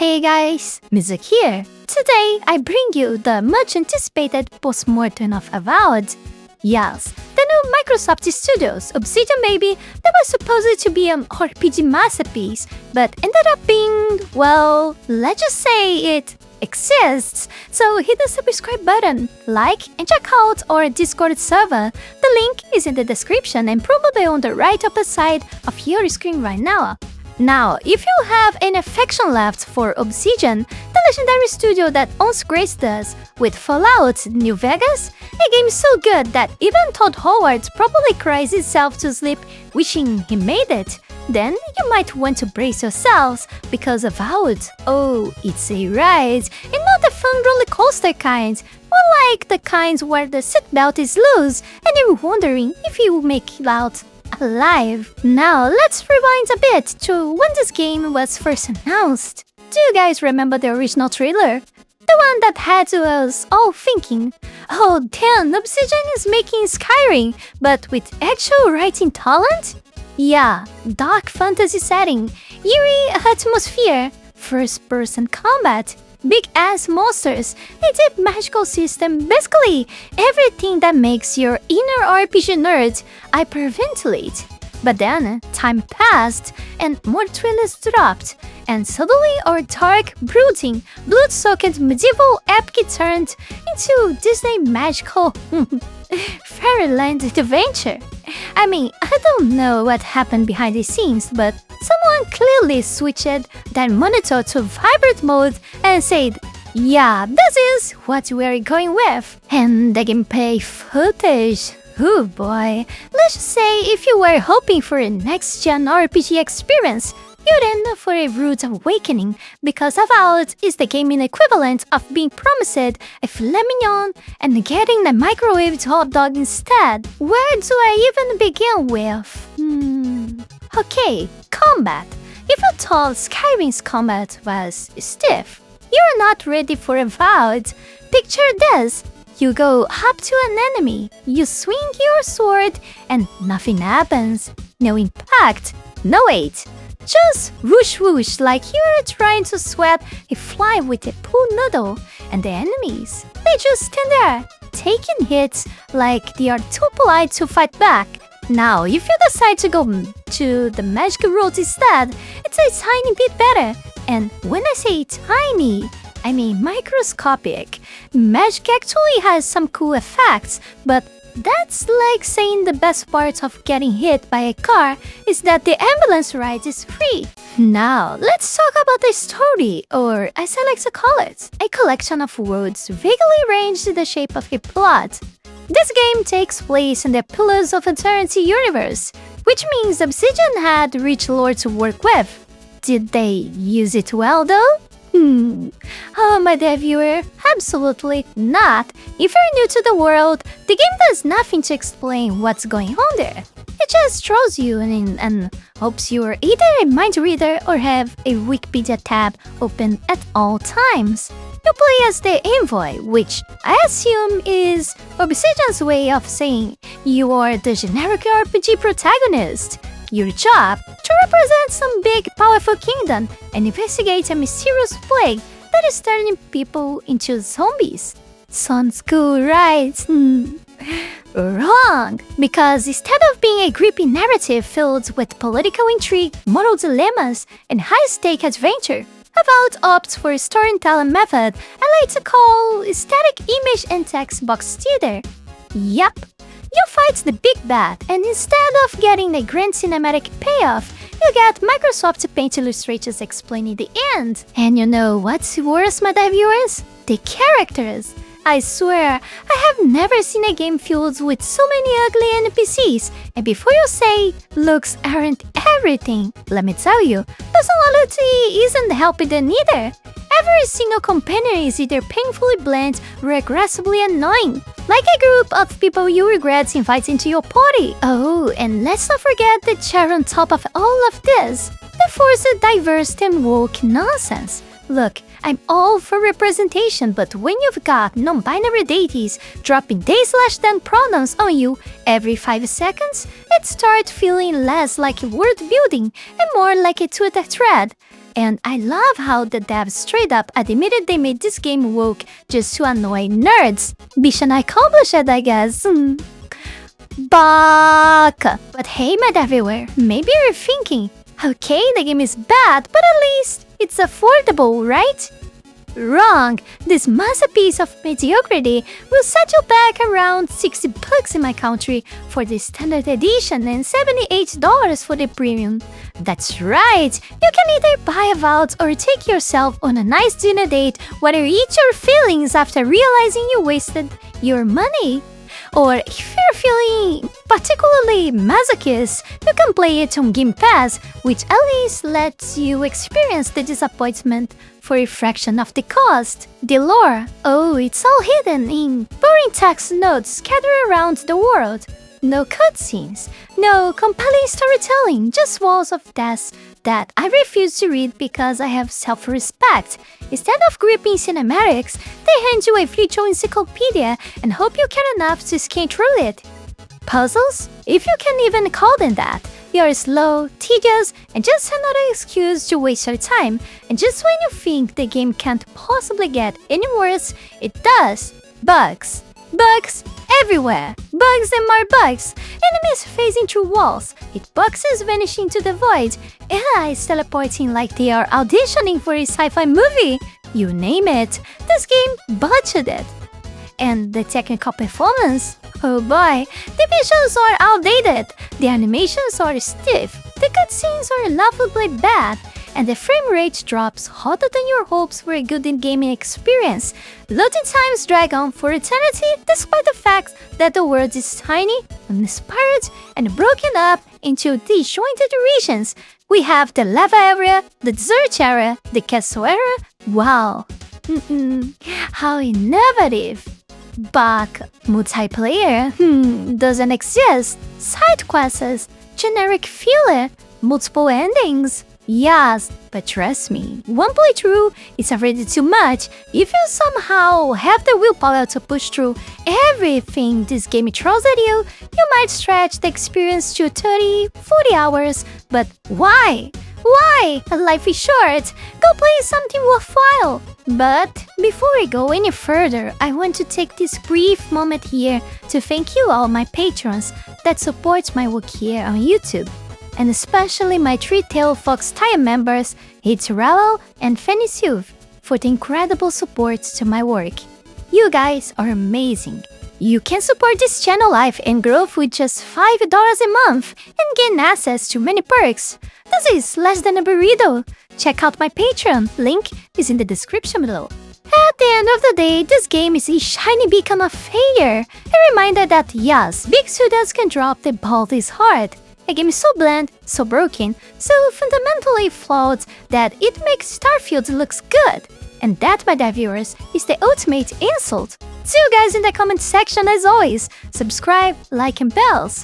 Hey guys, Mizuki here. Today I bring you the much anticipated postmortem of Avowed. Yes, the new Microsoft Studios Obsidian baby that was supposed to be an RPG masterpiece, but ended up being, well, let's just say it exists. So hit the subscribe button, like and check out our Discord server. The link is in the description and probably on the right upper side of your screen right now. Now, if you have any affection left for Obsidian, the legendary studio that once graced us with Fallout New Vegas, a game so good that even Todd Howard probably cries himself to sleep wishing he made it, then you might want to brace yourselves, because Avowed, oh, it's a ride, and not the fun roller coaster kind, more like the kinds where the seatbelt is loose and you're wondering if you will make it out alive. Now let's rewind a bit to when this game was first announced. Do you guys remember the original trailer? The one that had us all thinking, oh damn, Obsidian is making Skyrim, but with actual writing talent? Yeah, dark fantasy setting, eerie atmosphere, first-person combat, big-ass monsters, a deep magical system, basically everything that makes your inner RPG nerd hyperventilate. But then, time passed, and more trailers dropped, and suddenly our dark, brooding, blood-soaked medieval epic turned into Disney magical fairyland adventure. I mean, I don't know what happened behind the scenes, but someone clearly switched that monitor to vibrate mode and said, yeah, this is what we're going with. And the gameplay footage, oh boy. Let's just say if you were hoping for a next-gen RPG experience, you'd in for a rude awakening, because Avowed is the gaming equivalent of being promised a filet mignon and getting a microwaved hot dog instead. Where do I even begin with? Okay, combat. If you thought Skyrim's combat was stiff, you're not ready for Avowed. Picture this. You go up to an enemy, you swing your sword, and nothing happens. No impact, no weight. Just whoosh whoosh like you're trying to sweat a fly with a pool noodle, and the enemies, they just stand there, taking hits like they are too polite to fight back. Now, if you decide to go to the magic route instead, it's a tiny bit better. And when I say tiny, I mean microscopic. Magic actually has some cool effects, but that's like saying the best part of getting hit by a car is that the ambulance ride is free. Now, let's talk about the story, or as I like to call it, a collection of words vaguely arranged in the shape of a plot. This game takes place in the Pillars of Eternity universe, which means Obsidian had rich lore to work with. Did they use it well though? Oh, my dear viewer, absolutely not. If you're new to the world, the game does nothing to explain what's going on there. It just throws you in and hopes you're either a mind reader or have a Wikipedia tab open at all times. You play as the Envoy, which I assume is Obsidian's way of saying you are the generic RPG protagonist. Your job to represent some big, powerful kingdom and investigate a mysterious plague that is turning people into zombies. Sounds cool, right? Wrong! Because instead of being a creepy narrative filled with political intrigue, moral dilemmas, and high-stake adventure, Avowed opts for a storytelling method I like to call static image and text box theater. Yup! You fight the big bad, and instead of getting the grand cinematic payoff, you get Microsoft Paint illustrators explaining the end. And you know what's worse, my dear viewers? The characters. I swear, I have never seen a game filled with so many ugly NPCs, and before you say, looks aren't everything, let me tell you, personality isn't helping them either. Every single companion is either painfully bland or aggressively annoying, like a group of people you regret inviting to your party. Oh, and let's not forget the cherry on top of all of this, the forced diverse and woke nonsense. Look, I'm all for representation, but when you've got non-binary deities dropping they/them pronouns on you every 5 seconds, it starts feeling less like world building and more like a Twitter thread. And I love how the devs straight up admitted they made this game woke just to annoy nerds. Mission accomplished, I guess. But hey, Mad Everywhere, maybe you're thinking, okay, the game is bad, but at least it's affordable, right? Wrong! This masterpiece of mediocrity will set you back around $60 in my country for the standard edition and $78 for the premium. That's right! You can either buy Avowed or take yourself on a nice dinner date while you eat your feelings after realizing you wasted your money. Or if you're feeling particularly masochist, you can play it on Game Pass, which at least lets you experience the disappointment for a fraction of the cost. The lore, oh, it's all hidden in boring text notes scattered around the world. No cutscenes, no compelling storytelling, just walls of text that I refuse to read because I have self-respect. Instead of gripping cinematics, they hand you a virtual encyclopedia and hope you care enough to scan through it. Puzzles? If you can even call them that. You're slow, tedious, and just another excuse to waste your time. And just when you think the game can't possibly get any worse, it does. Bugs. Bugs everywhere. Bugs and more bugs. Enemies phasing through walls. Hitboxes vanishing to the void. AIs teleporting like they are auditioning for a sci-fi movie. You name it. This game butchered it. And the technical performance? Oh boy, the visuals are outdated, the animations are stiff, the cutscenes are laughably bad, and the frame rate drops hotter than your hopes for a good in-gaming experience. Loading times drag on for eternity despite the fact that the world is tiny, uninspired, and broken up into disjointed regions. We have the lava area, the desert area, the castle area. Wow. How innovative. But multiplayer doesn't exist. Side quests, generic filler, multiple endings. Yes, but trust me, one playthrough is already too much. If you somehow have the willpower to push through everything this game throws at you, you might stretch the experience to 30, 40 hours. But why? Why? Life is short. Go play something worthwhile. But before we go any further, I want to take this brief moment here to thank you all my patrons that support my work here on YouTube, and especially my three-tailed fox tier members, Heath Rowell and Fenny Sylvy, for the incredible support to my work. You guys are amazing. You can support this channel life and growth with just $5 a month and gain access to many perks. This is less than a burrito. Check out my Patreon, link is in the description below. At the end of the day, this game is a shiny beacon of failure, a reminder that yes, big studios can drop the ball this hard. A game is so bland, so broken, so fundamentally flawed that it makes Starfield look good. And that, my dear viewers, is the ultimate insult. See you guys in the comment section as always. Subscribe, like, and bells.